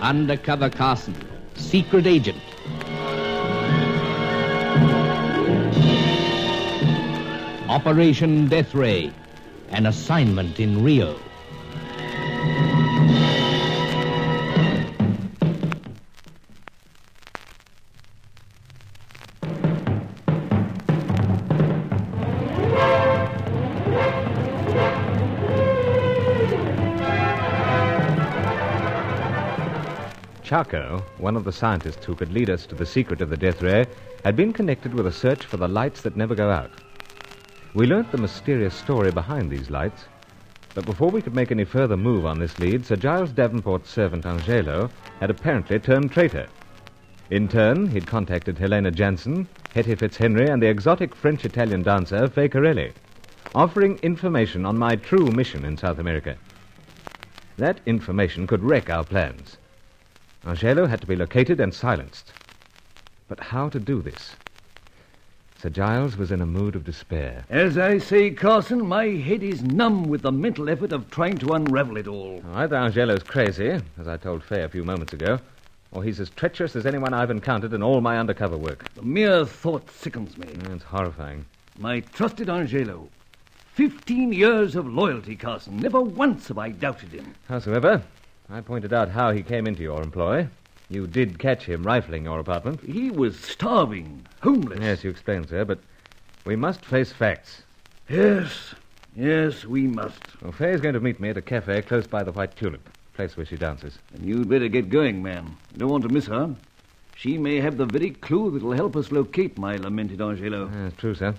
Undercover Carson, secret agent. Operation Deathray, an assignment in Rio. Chaco, one of the scientists who could lead us to the secret of the Deathray, had been connected with a search for the lights that never go out. We learnt the mysterious story behind these lights, but before we could make any further move on this lead, Sir Giles Davenport's servant Angelo had apparently turned traitor. In turn, he'd contacted Helena Jansen, Hetty Fitzhenry, and the exotic French-Italian dancer Fay Corelli, offering information on my true mission in South America. That information could wreck our plans. Angelo had to be located and silenced. But how to do this? Sir Giles was in a mood of despair. As I say, Carson, my head is numb with the mental effort of trying to unravel it all. Either Angelo's crazy, as I told Fay a few moments ago, or he's as treacherous as anyone I've encountered in all my undercover work. The mere thought sickens me. It's horrifying. My trusted Angelo. 15 years of loyalty, Carson. Never once have I doubted him. Howsoever, I pointed out how he came into your employ. You did catch him rifling your apartment. He was starving, homeless. Yes, you explained, sir, but we must face facts. Yes, we must. Well, Fay's going to meet me at a cafe close by the White Tulip, place where she dances. And you'd better get going, ma'am. You don't want to miss her. She may have the very clue that'll help us locate my lamented Angelo. That's true, sir.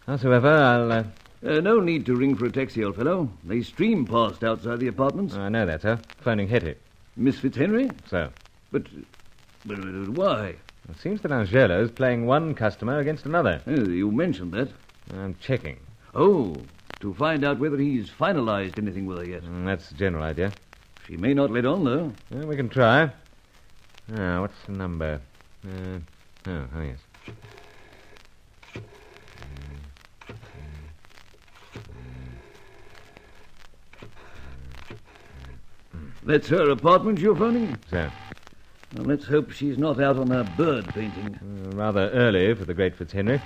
Howsoever, I'll... No need to ring for a taxi, old fellow. They stream past outside the apartments. I know that, sir. Phoning Hetty. Miss Fitzhenry? So? But why? It seems that Angelo's playing one customer against another. You mentioned that. I'm checking. Oh, to find out whether he's finalized anything with her yet. That's the general idea. She may not let on, though. Well, we can try. What's the number? Yes. That's her apartment you're phoning? So? Well, let's hope she's not out on her bird painting. Rather early for the great Fitzhenry.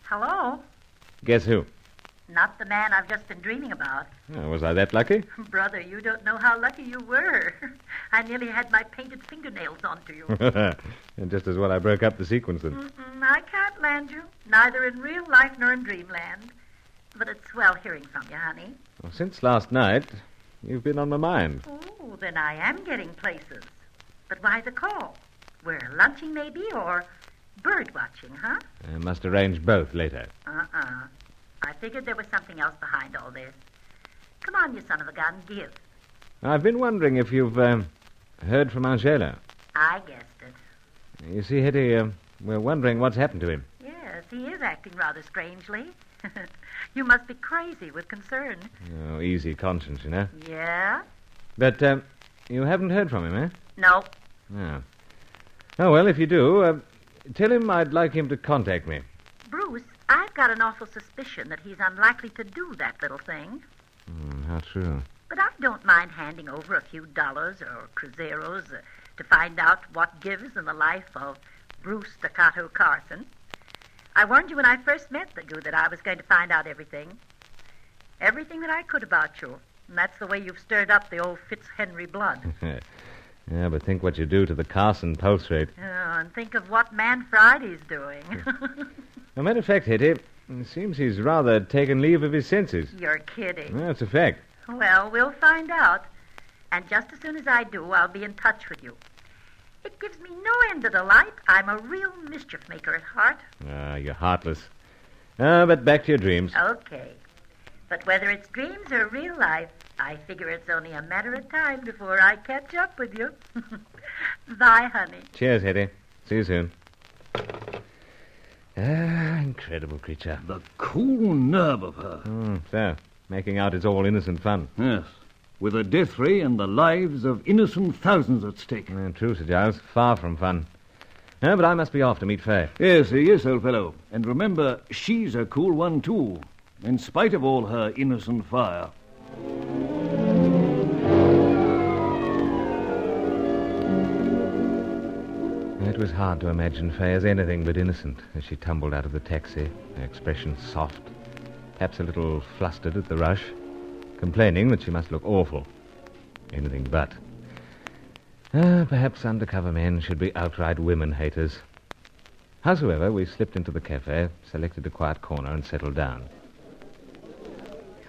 Hello? Guess who? Not the man I've just been dreaming about. Oh, was I that lucky? Brother, you don't know how lucky you were. I nearly had my painted fingernails onto you. And just as well I broke up the sequence then. I can't land you, neither in real life nor in dreamland. But it's swell hearing from you, honey. Well, since last night, you've been on my mind. Oh, then I am getting places. But why the call? We're lunching maybe, or bird watching, huh? I must arrange both later. I figured there was something else behind all this. Come on, you son of a gun, give. I've been wondering if you've heard from Angelo. I guessed it. You see, Hetty, we're wondering what's happened to him. Yes, he is acting rather strangely. You must be crazy with concern. Oh, easy conscience, you know. Yeah? But you haven't heard from him, eh? No. No. Oh, well, if you do, tell him I'd like him to contact me. Bruce, I've got an awful suspicion that he's unlikely to do that little thing. How true. But I don't mind handing over a few dollars or cruzeros to find out what gives in the life of Bruce Staccato Carson. I warned you when I first met you that I was going to find out everything. Everything that I could about you. And that's the way you've stirred up the old Fitzhenry blood. Yeah, but think what you do to the Carson pulse rate. Oh, and think of what Man Friday's doing. As a matter of fact, Hetty, it seems he's rather taken leave of his senses. You're kidding. Well, that's a fact. Well, we'll find out. And just as soon as I do, I'll be in touch with you. It gives me no end of delight. I'm a real mischief maker at heart. You're heartless. But back to your dreams. Okay. But whether it's dreams or real life, I figure it's only a matter of time before I catch up with you. Bye, honey. Cheers, Hetty. See you soon. Incredible creature. The cool nerve of her. So, making out it's all innocent fun. Yes. With a death ray and the lives of innocent thousands at stake. True, Sir Giles. Far from fun. No, but I must be off to meet Fay. Yes, old fellow. And remember, she's a cool one, too, in spite of all her innocent fire. It was hard to imagine Fay as anything but innocent as she tumbled out of the taxi, her expression soft, perhaps a little flustered at the rush, complaining that she must look awful. Anything but. Perhaps undercover men should be outright women-haters. Howsoever, we slipped into the cafe, selected a quiet corner, and settled down.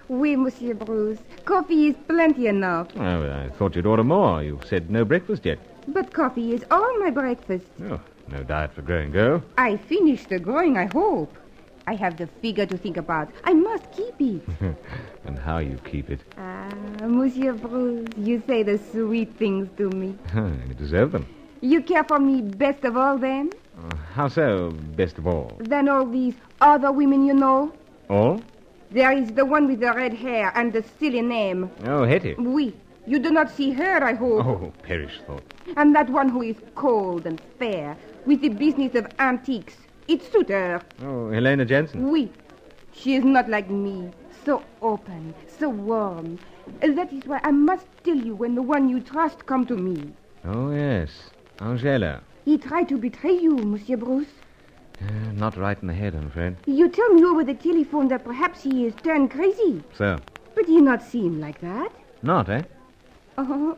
Oui, Monsieur Bruce. Coffee is plenty enough. Oh, I thought you'd order more. You said no breakfast yet. But coffee is all my breakfast. Oh, no diet for growing girl. I finished the growing, I hope. I have the figure to think about. I must keep it. And how you keep it. Monsieur Bruce, you say the sweet things to me. You deserve them. You care for me best of all, then? How so, best of all? Than all these other women you know? All? There is the one with the red hair and the silly name. Oh, Hetty. Oui. You do not see her, I hope. Oh, perish thought. And that one who is cold and fair, with the business of antiques. It suits her. Oh, Helena Jensen. Oui. She is not like me. So open, so warm. That is why I must tell you when the one you trust come to me. Oh, yes. Angela. He tried to betray you, Monsieur Bruce. Not right in the head, I'm afraid. You tell me over the telephone that perhaps he is turned crazy. So? But he not seem like that. Not, eh? Oh.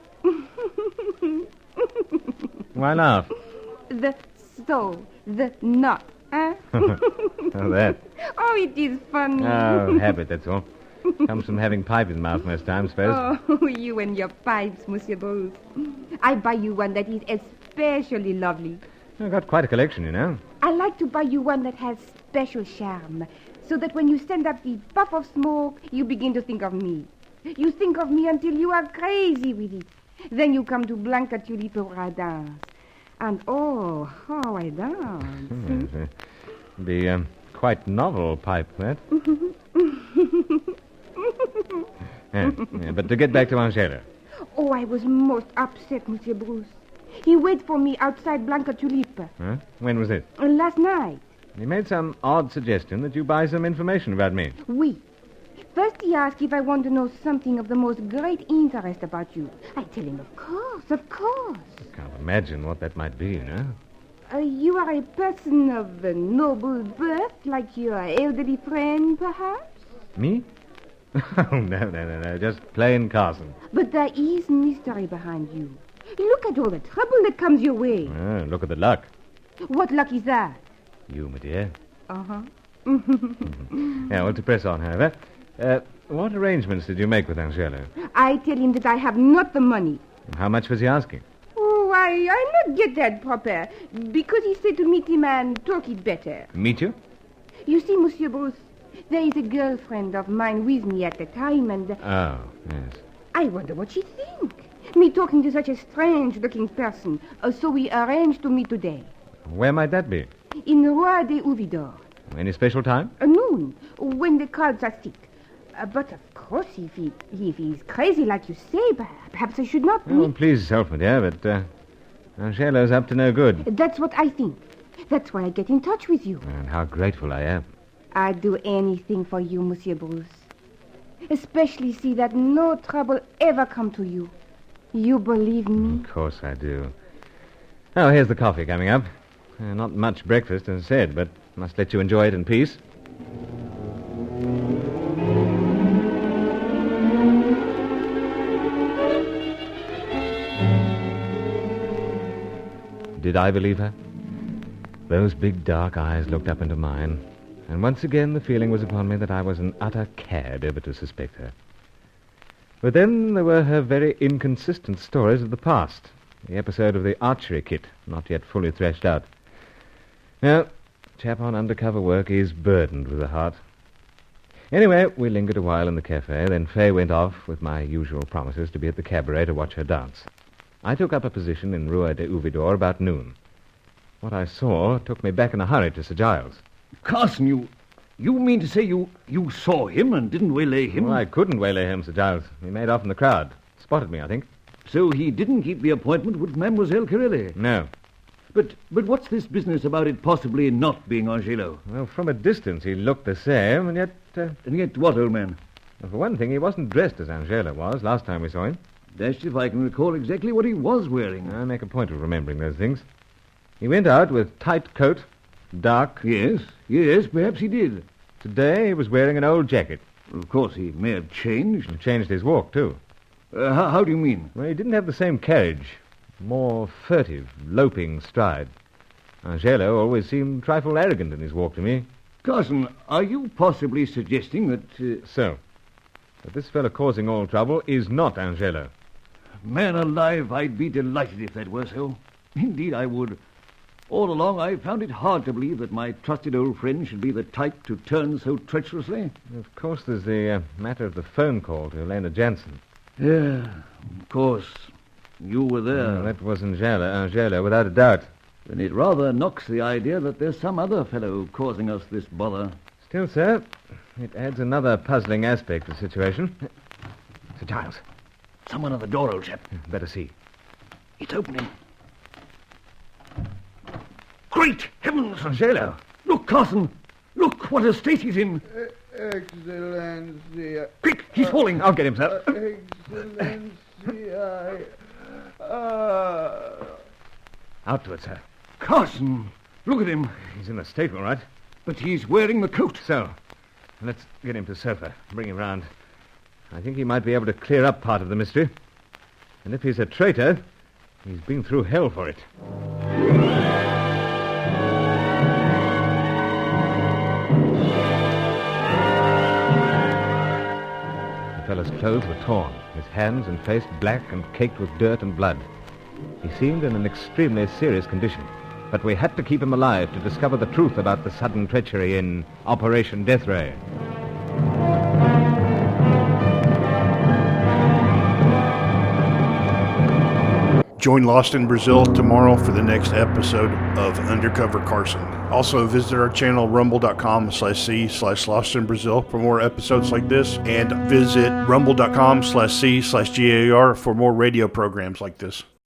Why laugh? The not, huh? Oh, that. Oh, it is funny. Oh, habit, that's all. Comes from having pipe in the mouth most times, suppose. Oh, you and your pipes, Monsieur Bruce. I buy you one that is especially lovely. I've got quite a collection, you know. I like to buy you one that has special charm, so that when you send up the puff of smoke, you begin to think of me. You think of me until you are crazy with it. Then you come to Blanca Tulipa where I dance. And oh, how I dance. Be quite novel pipe, that. But to get back to Angela. Oh, I was most upset, Monsieur Bruce. He waited for me outside Blanca Tulipa. Huh? When was it? Last night. He made some odd suggestion that you buy some information about me. Oui. First he asked if I want to know something of the most great interest about you. I tell him, of course. I can't imagine what that might be, you know. You are a person of noble birth, like your elderly friend, perhaps? Me? Oh, no. Just plain Carson. But there is mystery behind you. Look at all the trouble that comes your way. Look at the luck. What luck is that? You, my dear. Uh-huh. Yeah, well, to press on, however. What arrangements did you make with Angelo? I tell him that I have not the money. How much was he asking? Oh, I not get that proper. Because he said to meet him and talk it better. Meet you? You see, Monsieur Bruce, there is a girlfriend of mine with me at the time, and... Oh, yes. I wonder what she think. Me talking to such a strange-looking person. So we arranged to meet today. Where might that be? In Roi de Ouvidor. Any special time? Noon, when the cards are thick. But of course, if he's crazy like you say, perhaps I should not Oh, please yourself, my dear, but Angelo's up to no good. That's what I think. That's why I get in touch with you. And how grateful I am. I'd do anything for you, Monsieur Bruce. Especially see that no trouble ever come to you. You believe me? Of course I do. Oh, here's the coffee coming up. Not much breakfast, as I said, but must let you enjoy it in peace. Did I believe her? Those big dark eyes looked up into mine, and once again the feeling was upon me that I was an utter cad ever to suspect her. But then there were her very inconsistent stories of the past, the episode of the archery kit, not yet fully threshed out. Now, chap on undercover work is burdened with a heart. Anyway, we lingered a while in the cafe, then Fay went off with my usual promises to be at the cabaret to watch her dance. I took up a position in Rue de Ouvidor about noon. What I saw took me back in a hurry to Sir Giles. Carson, you mean to say you saw him and didn't waylay him? Well, I couldn't waylay him, Sir Giles. He made off in the crowd. Spotted me, I think. So he didn't keep the appointment with Mademoiselle Corelli? No. But what's this business about it possibly not being Angelo? Well, from a distance he looked the same, and yet... And yet what, old man? For one thing, he wasn't dressed as Angelo was last time we saw him. Dashed if I can recall exactly what he was wearing. I make a point of remembering those things. He went out with tight coat, dark. Yes, perhaps he did. Today he was wearing an old jacket. Of course, he may have changed. And changed his walk, too. How do you mean? Well, he didn't have the same carriage. More furtive, loping stride. Angelo always seemed a trifle arrogant in his walk to me. Carson, are you possibly suggesting that... So, that this fellow causing all trouble is not Angelo? Man alive, I'd be delighted if that were so. Indeed, I would. All along, I found it hard to believe that my trusted old friend should be the type to turn so treacherously. Of course, there's the matter of the phone call to Elena Jansen. Yeah, of course. You were there. That was Angelo, without a doubt. Then it rather knocks the idea that there's some other fellow causing us this bother. Still, sir, it adds another puzzling aspect to the situation. Sir Giles. Someone at the door, old chap. Better see. It's opening. Great heavens! Angelo! Look, Carson! Look what a state he's in! Excellency. Quick, he's falling! I'll get him, sir. Excellency, Out to it, sir. Carson! Look at him! He's in the state, all right. But he's wearing the coat. So, let's get him to sofa. Bring him round. I think he might be able to clear up part of the mystery. And if he's a traitor, he's been through hell for it. The fellow's clothes were torn, his hands and face black and caked with dirt and blood. He seemed in an extremely serious condition, but we had to keep him alive to discover the truth about the sudden treachery in Operation Deathray. Join Lost in Brazil tomorrow for the next episode of Undercover Carson. Also visit our channel rumble.com/c/Lost in Brazil for more episodes like this, and visit rumble.com/c/GAR for more radio programs like this.